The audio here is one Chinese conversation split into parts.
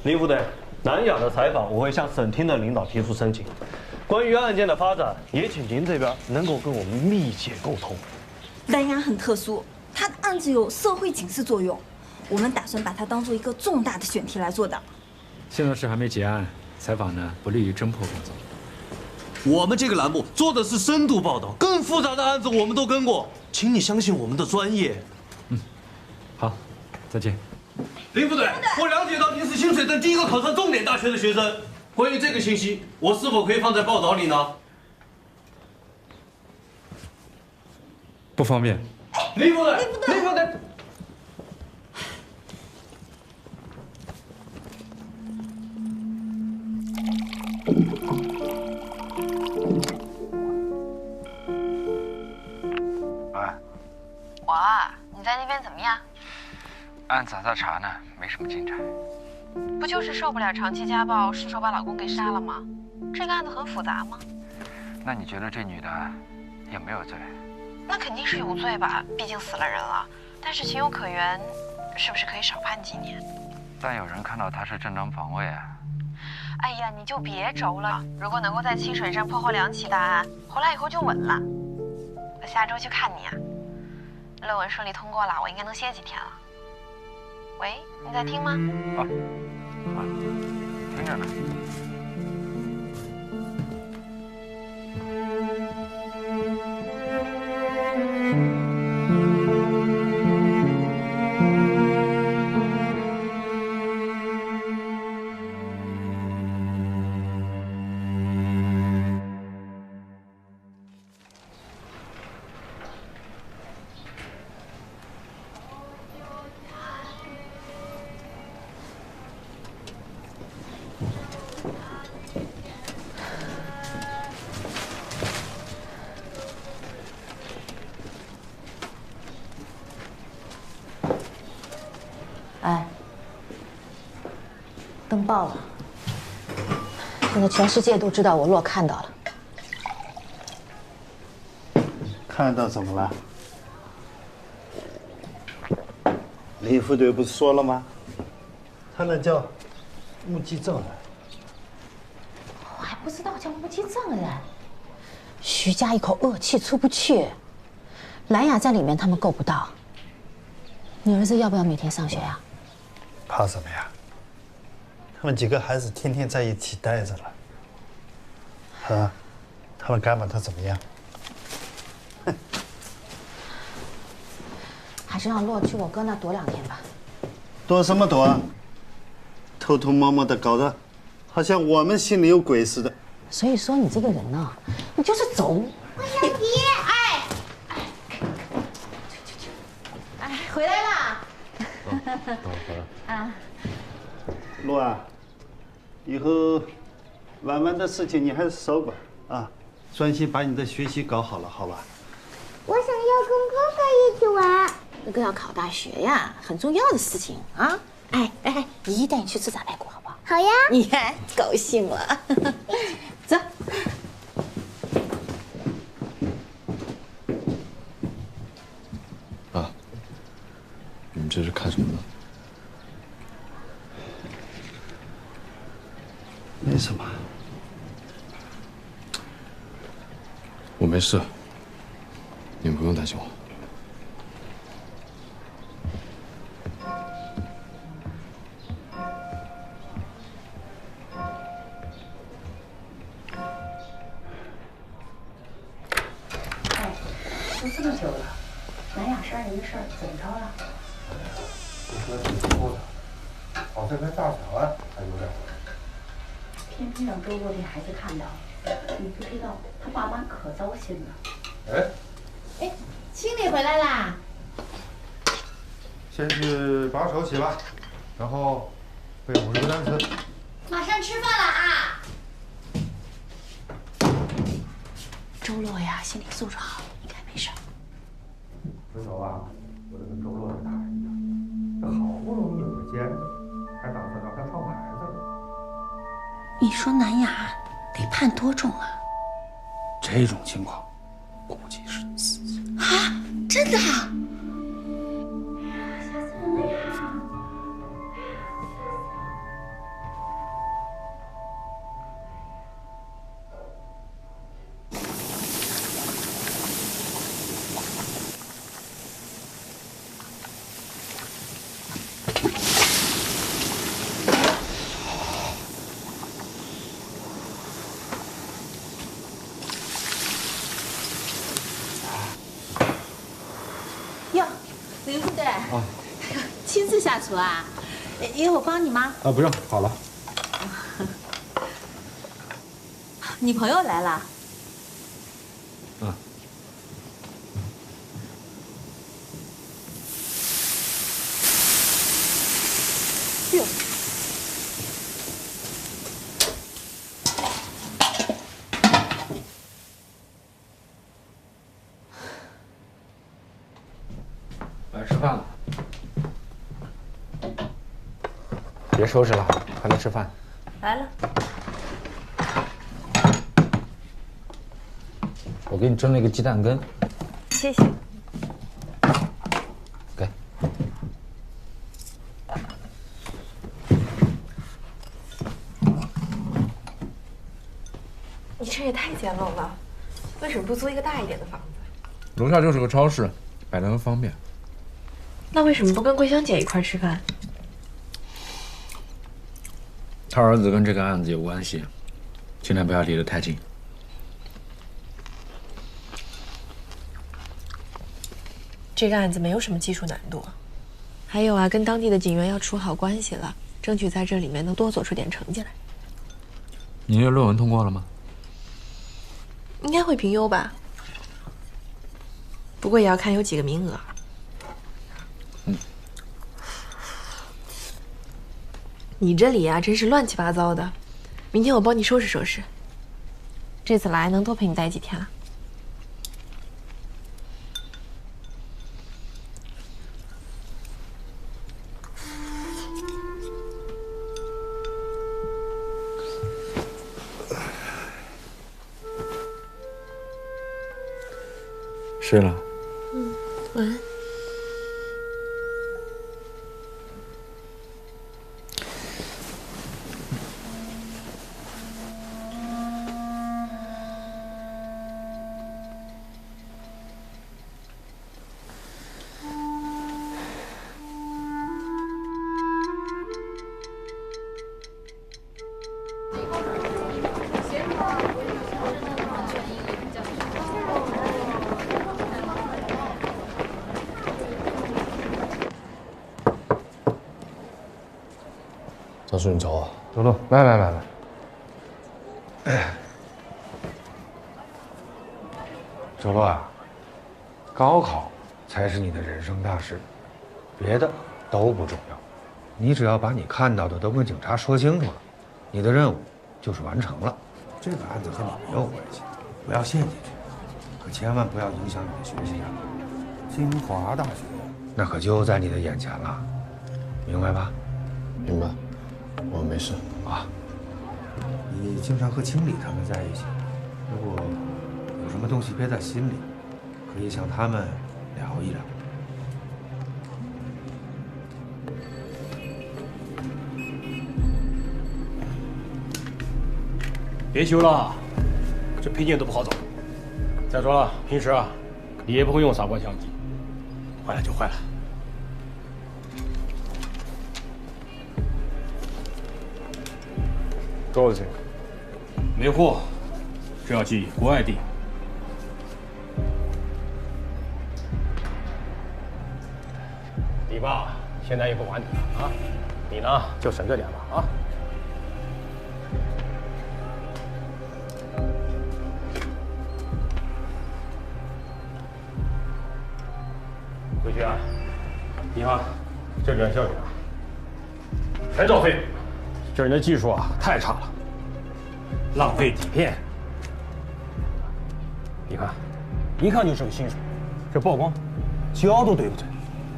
林副队，南雅的采访我会向省厅的领导提出申请。关于案件的发展，也请您这边能够跟我们密切沟通。南雅很特殊，它的案子有社会警示作用，我们打算把它当做一个重大的选题来做的。现在是还没结案，采访呢不利于侦破工作。我们这个栏目做的是深度报道，更复杂的案子我们都跟过，请你相信我们的专业。好，再见。林副队，我了解到您是清水镇第一个考上重点大学的学生，关于这个信息，我是否可以放在报道里呢？不方便。林副队，林副队。我啊，你在那边怎么样？案子还在查呢，没什么进展。不就是受不了长期家暴，失手把老公给杀了吗？这个案子很复杂吗？那你觉得这女的有没有罪？那肯定是有罪吧，毕竟死了人了。但是情有可原，是不是可以少判几年？但有人看到她是正当防卫啊。哎呀，你就别轴了。如果能够在清水镇破获2起大案，回来以后就稳了。我下周去看你啊。论文顺利通过了，我应该能歇几天了。喂，你在听吗？听着呢。哎，登报了，现在全世界都知道我洛看到了。看到怎么了？林副队不是说了吗？他那叫目击证人。我还不知道叫目击证人。徐家一口恶气出不去，兰雅在里面他们够不到。你儿子要不要每天上学呀？怕什么呀？他们几个孩子天天在一起待着了，啊，他们敢把他怎么样？哼，还是让洛去我哥那躲2天吧。躲什么躲啊？偷偷摸摸的搞得，好像我们心里有鬼似的。所以说你这个人呢，你就是走。我小迪，回来啦。啊，洛啊，以后玩玩的事情你还是少管啊，专心把你的学习搞好了，好吧？我想要跟哥哥一起玩。哥哥要考大学呀，很重要的事情啊！哎，姨姨带你去吃炸排骨，好不好？好呀。你看，高兴了。走。啊，你们这是看什么呢？没什么。我没事，你们不用担心我。都这么久了，南雅杀人的事儿怎么着了？你说挺多的，好像跟大小案还有点关系。偏偏让周洛这孩子看到，你不知道他爸妈可糟心了。哎，清理回来啦。先去把手洗吧，然后背50个单词。马上吃饭了啊！周洛呀，心理素质好，应该没事。回头啊，我得跟周洛谈一谈，这好不容易有个监子，还打算让他上牌子了。你说南雅得判多重啊？这种情况，估计是死刑啊！真的啊？亲自下厨啊？要我帮你吗？啊，不用，好了。你朋友来了。嗯。哟。来吃饭了。别收拾了，快来吃饭。来了。我给你蒸了一个鸡蛋羹。谢谢。给。你这也太简陋了，为什么不租一个大一点的房子？楼下就是个超市，摆得很方便。那为什么不跟桂香姐一块吃饭？他儿子跟这个案子有关系，尽量不要离得太近。这个案子没有什么技术难度，还有啊，跟当地的警员要处好关系了，争取在这里面能多做出点成绩来。你那论文通过了吗？应该会评优吧，不过也要看有几个名额。你这里啊，真是乱七八糟的。明天我帮你收拾收拾。这次来能多陪你待几天啊？睡了。嗯，晚安。赵叔，你找我？走路，来。周洛啊，高考才是你的人生大事，别的都不重要。你只要把你看到的都跟警察说清楚了，你的任务就是完成了。这个案子和你没有关系，不要陷进去，可千万不要影响你的学习啊！清华大学那可就在你的眼前了，明白吧？明白，我没事啊。你经常和经理他们在一起，如果有什么东西憋在心里，可以向他们聊一聊。别修了，这配件都不好找。再说了，平时啊，你也不会用傻瓜相机，坏了就坏了。多少钱？没货，这要寄国外订。你爸现在也不管你了啊，你呢就省着点吧啊。回去啊，你看这原效啊，全照废。这人的技术啊太差了，浪费底片。你看，一看就是个新手，这曝光，焦都对不准。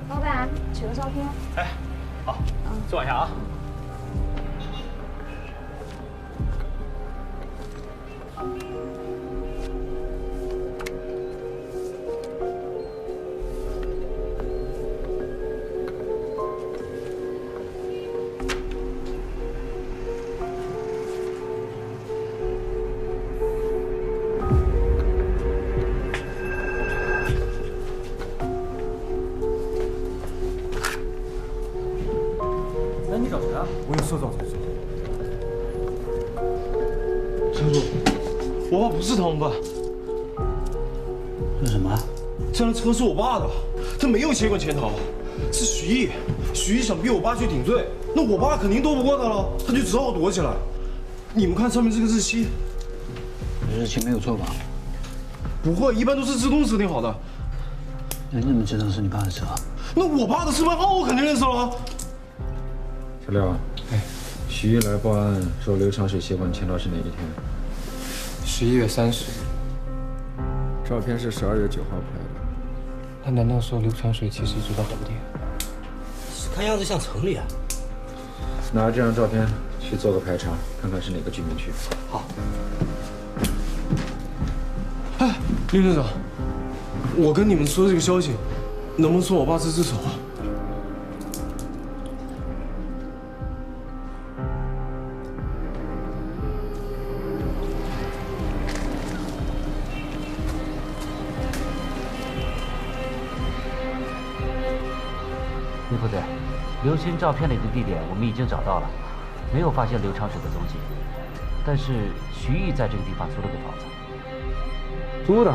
老板，取个照片。哎，好，坐一下啊。我有事找陈叔。陈叔，我爸不是他们爸。是什么？这辆车是我爸的，他没有接过潜逃。是徐艺想逼我爸去顶罪，那我爸肯定斗不过他了，他就只好躲起来。你们看上面这个日期，日期没有错吧？不会，一般都是自动设定好的。那你怎么知道是你爸的车？那我爸的身份号我肯定认识了。小廖，徐艺来报案说刘长水携管签到是哪一天？11月30。照片是12月9号拍的。那难道说刘长水其实知道后天？看样子像城里啊。拿这张照片去做个排查，看看是哪个居民区。好。哎，林队长，我跟你们说这个消息，能不能说我爸是自首啊？李副队，刘鑫照片里的地点我们已经找到了，没有发现刘长水的踪迹。但是徐艺在这个地方租了个房子。租的？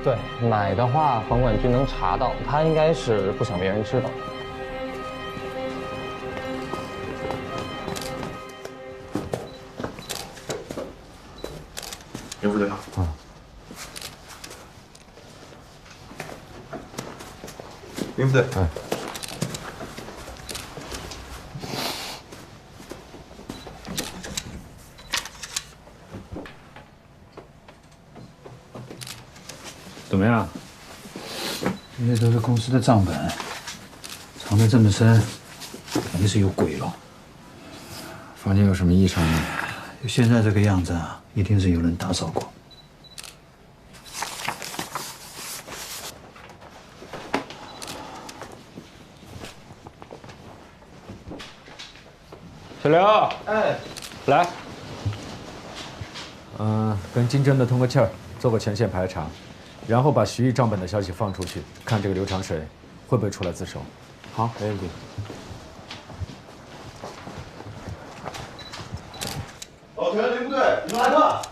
对，买的话房管局能查到，他应该是不想别人知道。林副队长。林副队。怎么样？这些都是公司的账本，藏得这么深，肯定是有鬼了。房间有什么异常吗？就现在这个样子啊，一定是有人打扫过。小刘，哎，来，跟金针的通个气儿，做个前线排查，然后把徐艺账本的消息放出去，看这个刘长水会不会出来自首。好，没问题。老田，林部队，你们来看。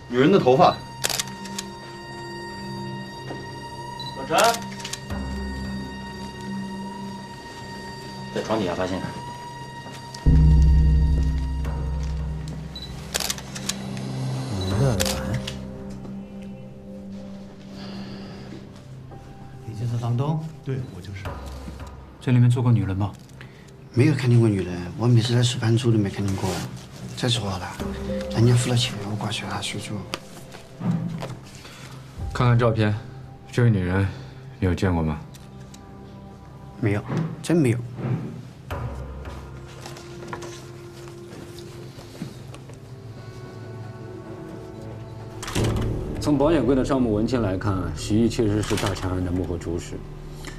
女人的头发。老陈，在床底下发现的。娱乐版。你就是房东？对，我就是。这里面住过女人吗？没有看见过女人，我每次来吃饭住都没看见过。再说了，人家付了钱，我挂去哪去住？看看照片，这位女人你有见过吗？没有，真没有。从保险柜的账目文件来看，徐艺确实是大强案的幕后主使。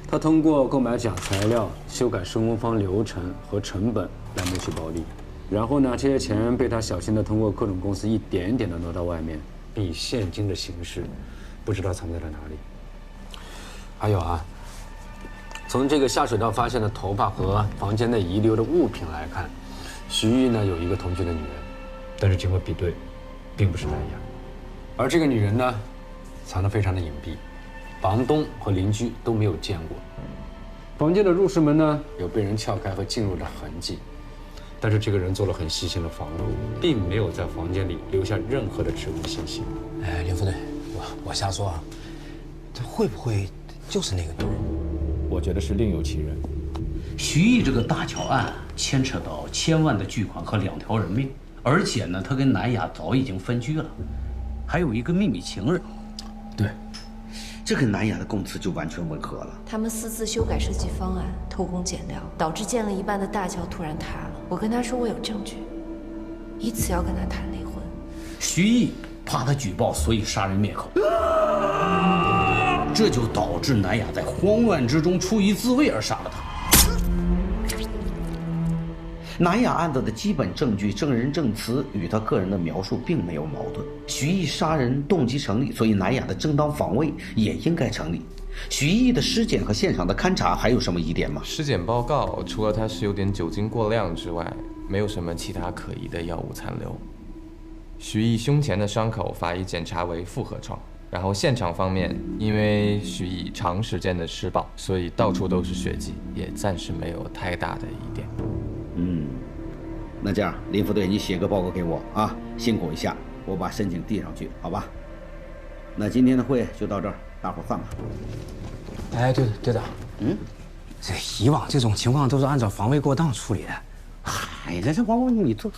他通过购买假材料、修改施工方流程和成本来谋取暴利。然后呢，这些钱被他小心地通过各种公司一点点地挪到外面，并以现金的形式，不知道藏在了哪里。还有啊，从这个下水道发现的头发和房间内遗留的物品来看，徐艺呢有一个同居的女人，但是经过比对，并不是南雅。而这个女人呢，藏得非常的隐蔽，房东和邻居都没有见过。房间的入室门呢，有被人撬开和进入的痕迹。但是这个人做了很细心的防录，并没有在房间里留下任何的指纹信息。哎，林副队，我瞎说啊，这会不会就是那个女人？我觉得是另有其人。徐艺这个大桥案牵扯到1000万的巨款和2条人命，而且呢，他跟南雅早已经分居了，还有一个秘密情人。对，这跟南雅的供词就完全吻合了。他们私自修改设计方案，偷工减料，导致建了一半的大桥突然塌了。我跟他说我有证据，以此要跟他谈离婚。徐艺怕他举报，所以杀人灭口，这就导致南雅在慌乱之中出于自卫而杀了他。南雅案子的基本证据、证人证词与他个人的描述并没有矛盾，徐艺杀人动机成立，所以南雅的正当防卫也应该成立。徐艺的尸检和现场的勘查还有什么疑点吗？尸检报告除了他是有点酒精过量之外，没有什么其他可疑的药物残留。徐艺胸前的伤口法医检查为复合创，然后现场方面，因为许以长时间的施暴，所以到处都是血迹，也暂时没有太大的疑点。那这样，林副队，你写个报告给我啊，辛苦一下，我把申请递上去，好吧？那今天的会就到这儿，大伙儿散吧。哎，队长，这以往这种情况都是按照防卫过当处理的。哎，这王，你坐。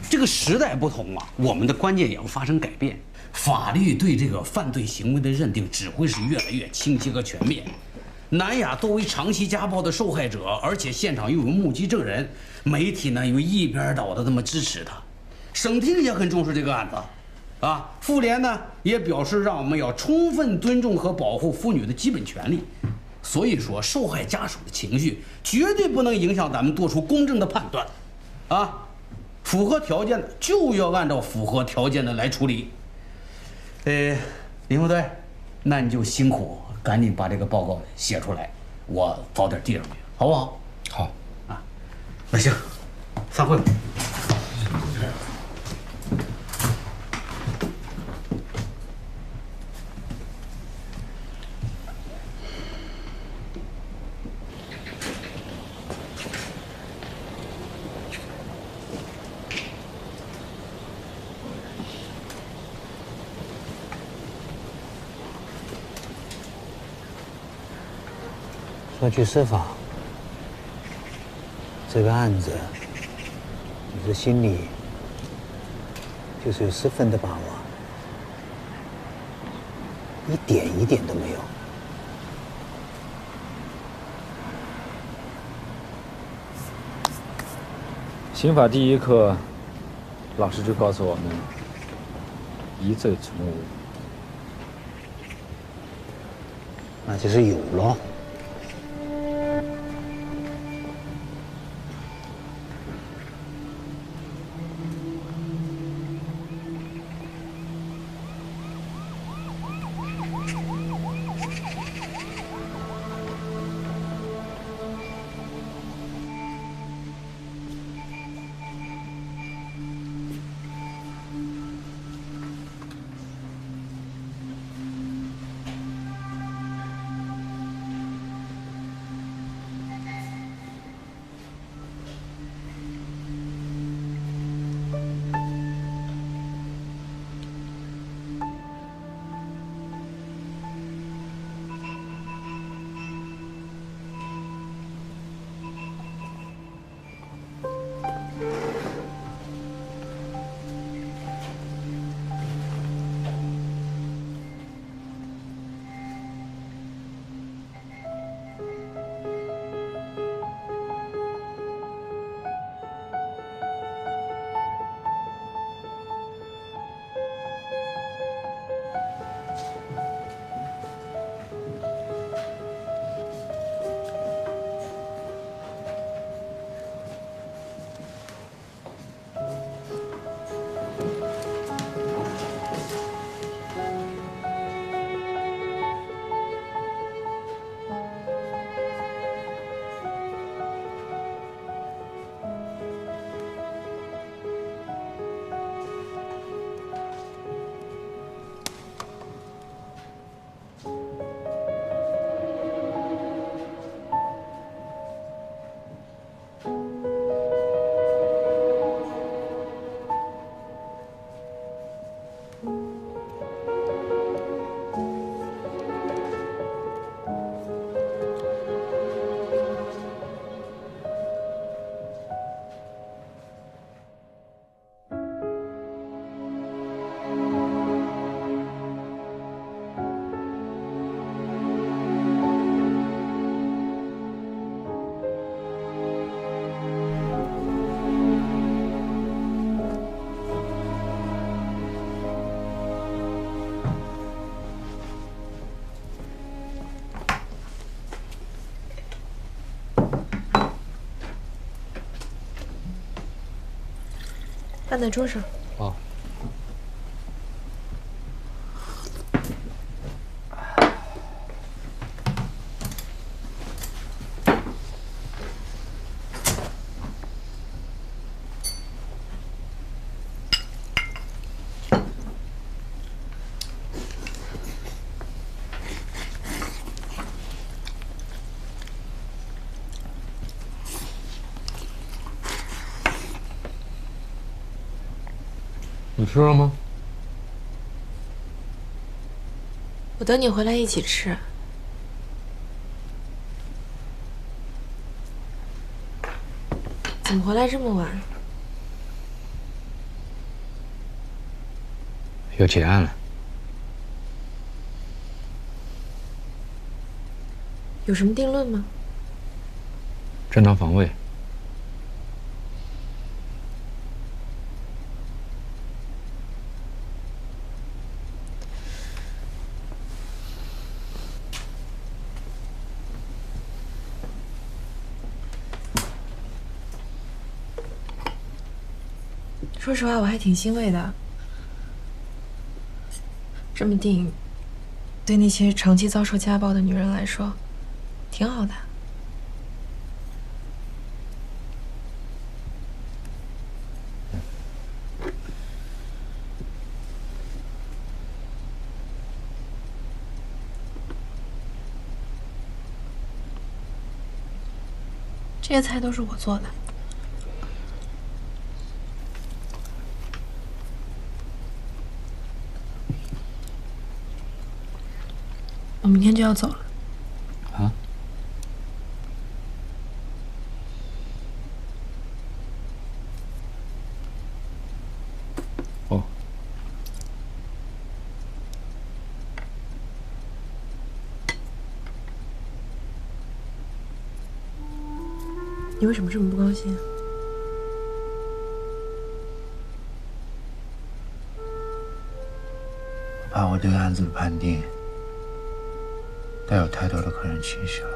这个时代不同啊，我们的观念也要发生改变。法律对这个犯罪行为的认定只会是越来越清晰和全面。南雅作为长期家暴的受害者，而且现场又有目击证人，媒体呢又一边倒的这么支持他，省厅也很重视这个案子，啊，妇联呢也表示让我们要充分尊重和保护妇女的基本权利。所以说，受害家属的情绪绝对不能影响咱们做出公正的判断，啊，符合条件的就要按照符合条件的来处理。林副队，那你就辛苦，赶紧把这个报告写出来，我早点递上去，好不好？好。啊，那行，散会吧。说句实话，这个案子，你这心里就是有10分的把握，一点都没有。刑法第一课，老师就告诉我们：疑罪从无。那就是有咯。放在桌上。好。你吃了吗？我等你回来一起吃。怎么回来这么晚？要结案了。有什么定论吗？正当防卫。说实话，我还挺欣慰的。这么定，对那些长期遭受家暴的女人来说，挺好的。这些菜都是我做的。我明天就要走了。啊？哦。你为什么这么不高兴？我怕我对案子的判定带有太多的个人情绪了。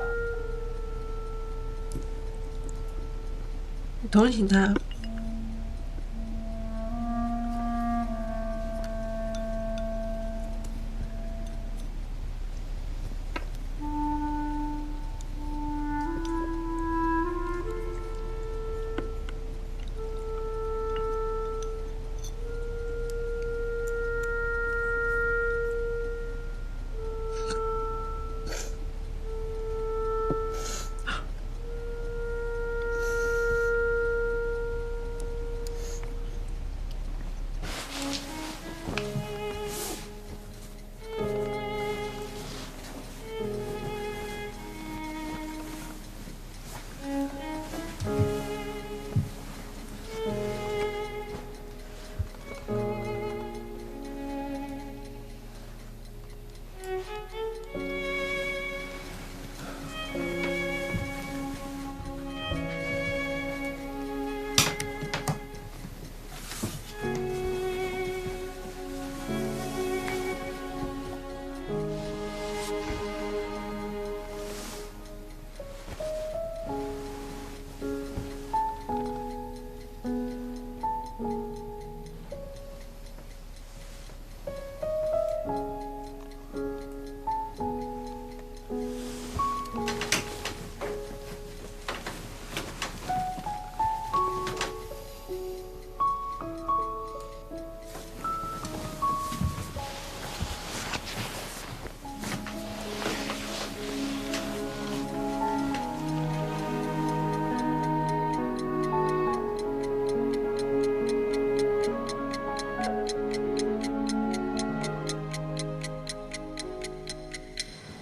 我同情他。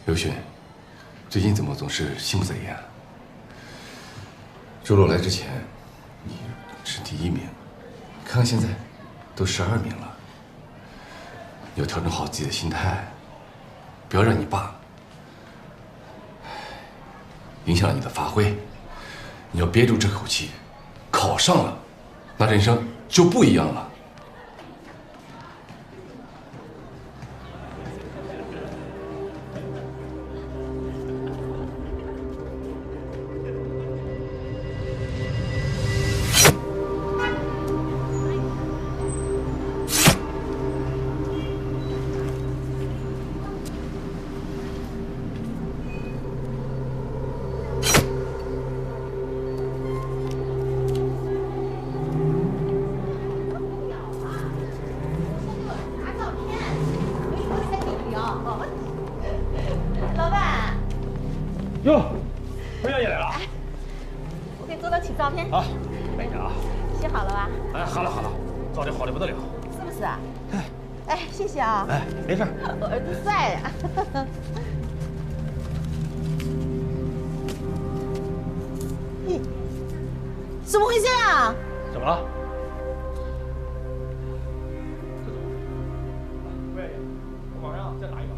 刘迅，最近怎么总是心不在焉？周洛来之前，你是第1名，看看现在，都12名了。你要调整好自己的心态，不要让你爸影响了你的发挥。你要憋住这口气，考上了，那人生就不一样了。哟，梅艳也来了。我给做了起照片啊，美着啊。洗好了吧？哎，好了好了，照片好的不得了。是不是？思啊？哎，谢谢啊。哎，没事。我儿子帅呀。怎么回事啊？怎么了？我马上再打一把。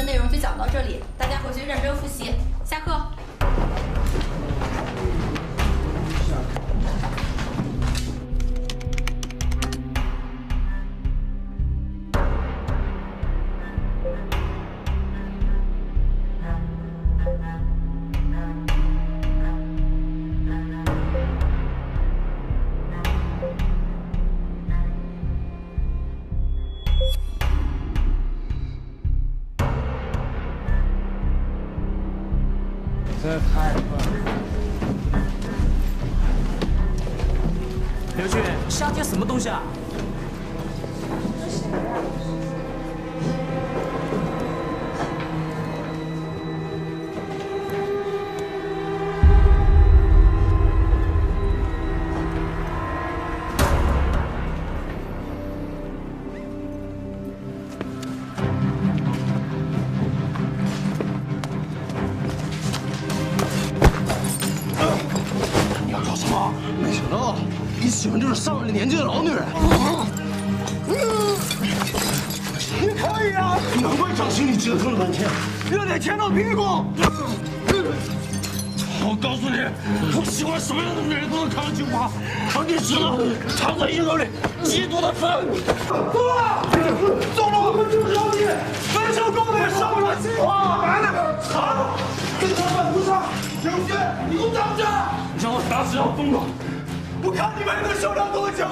内容就讲到这里，大家回去认真复习。下课。这太快了！刘俊，瞎接什么东西啊？没想到你喜欢就是上了年纪的老女人。你可以啊！难怪张经理折腾了半天，热脸贴到屁股。我告诉你，我喜欢什么样的女人都能看得进花，而你知道藏在阴沟里嫉妒的恨。走了，我就让你分手光也上不了心花。来了，好，跟他们不上。刘俊，你给我等着！你让我打死要疯了！我看你们能受了多久！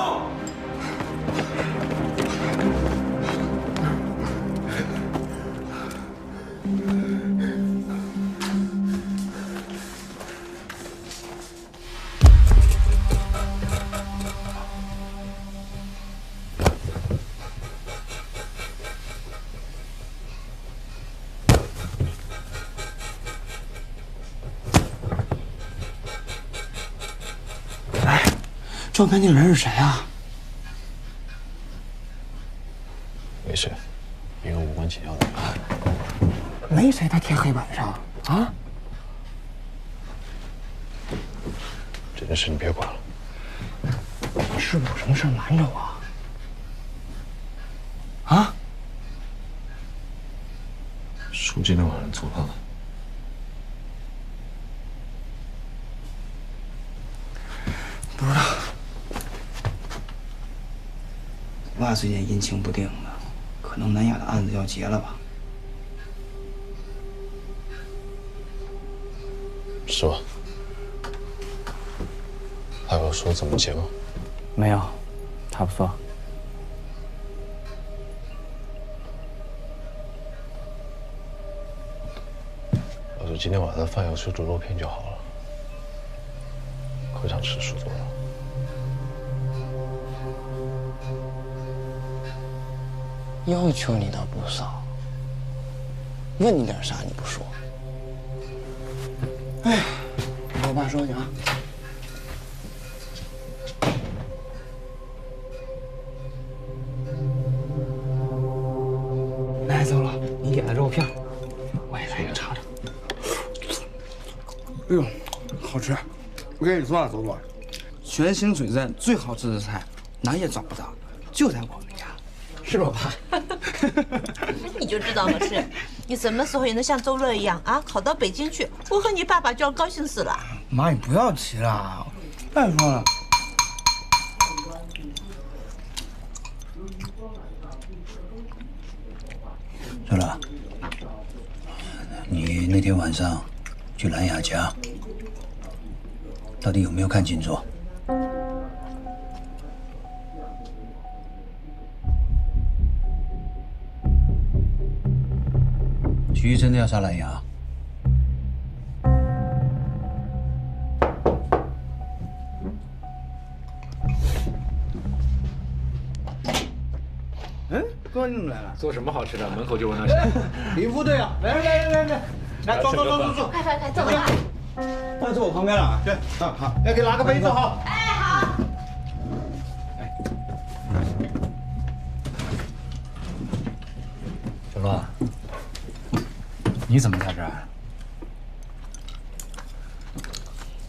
照片那个人是谁啊？没谁，一个无关紧要的人。没谁，他贴黑板上啊？这件事你别管了。是不是有什么事瞒着我？啊？书今天晚上走了。不知道。爸最近阴晴不定的，可能南雅的案子要结了吧？是吧？他有说怎么结吗？没有，他不说。我说今天晚上饭要吃猪肉片就好了，可想吃素做的。要求你倒不少，问你点啥你不说。哎，我和我爸说去啊。奶走了，你点的肉片，我也来一个尝尝。哎呦，好吃！我跟你说啊，走走，全兴水镇最好吃的菜哪也找不到，就在我们家，是吧，爸？你就知道了，是，你什么时候也能像周乐一样啊，考到北京去？我和你爸爸就要高兴死了。妈，你不要提了，拜托了。周乐，你那天晚上去兰雅家，到底有没有看清楚？徐艺真的要杀兰雅？嗯，哥你怎么来了？做什么好吃的？门口就闻到香。李副队啊，来，坐，快，走吧。那坐我旁边了啊，去，好，要给拿个杯子哈。哎，好。小罗，你怎么在这儿？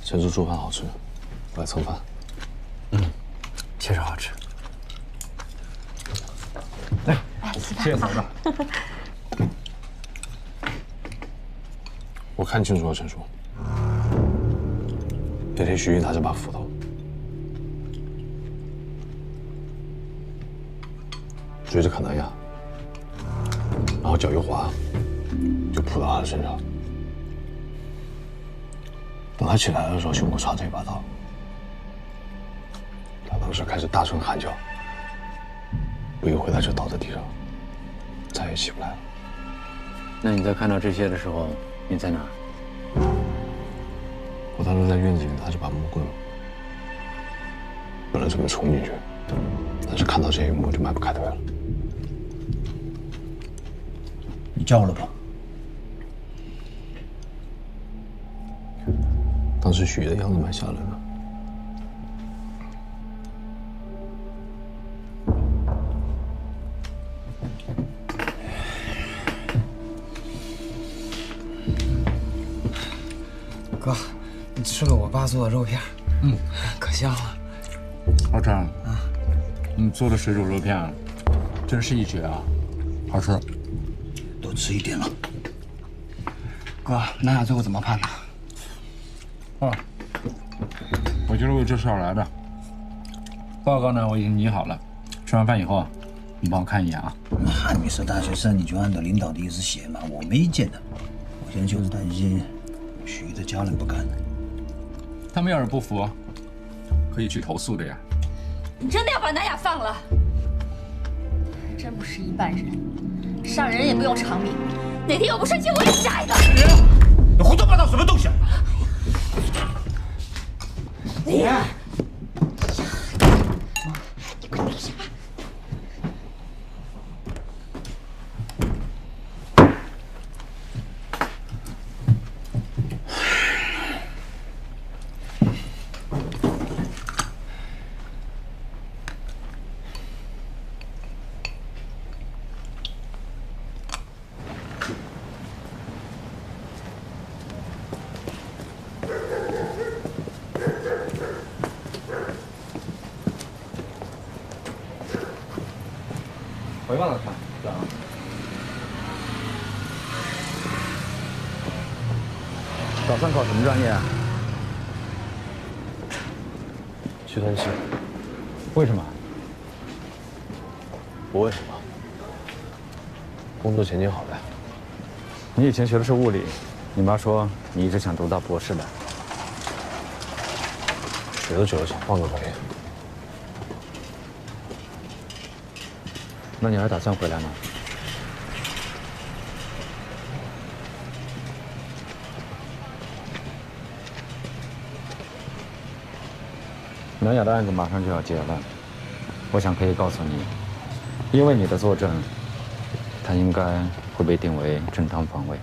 陈叔做饭好吃，我来蹭饭。确实好吃。谢谢嫂子。我看清楚了，陈叔，那天徐毅拿着把斧头，追着砍南亚，然后脚一滑，就扑到他的身上。等他起来的时候，胸口插着一把刀。他当时开始大声喊叫，不一会他就倒在地上，再也起不来了。那你在看到这些的时候，你在哪儿？我当时在院子里拿着把木棍，本来准备冲进去，但是看到这一幕就迈不开腿了。你叫了吧？当时许的样子蛮吓人的。哥，你吃了我爸做的肉片，可香了。老张，你做的水煮肉片，真是一绝啊，好吃。多吃一点了。哥，南雅最后怎么判呢？我就是为这事儿来的。报告呢，我已经拟好了。吃完饭以后，你帮我看一眼啊。那你是大学生，你就按照领导的意思写嘛，我没意见的。我现在就是担心许毅的家人不干。他们要是不服，可以去投诉的呀。你真的要把南雅放了？真不是一般人，杀人也不用偿命。哪天有不顺心，我也杀一个。你胡说八道什么东西啊？你。回吧，老常。打算考什么专业啊？计算器。为什么？不为什么。工作前景好呗。你以前学的是物理，你妈说你一直想读到博士的。学了久了，想换个专业。那你还打算回来吗？南雅的案子马上就要结了，我想可以告诉你，因为你的作证，他应该会被定为正当防卫。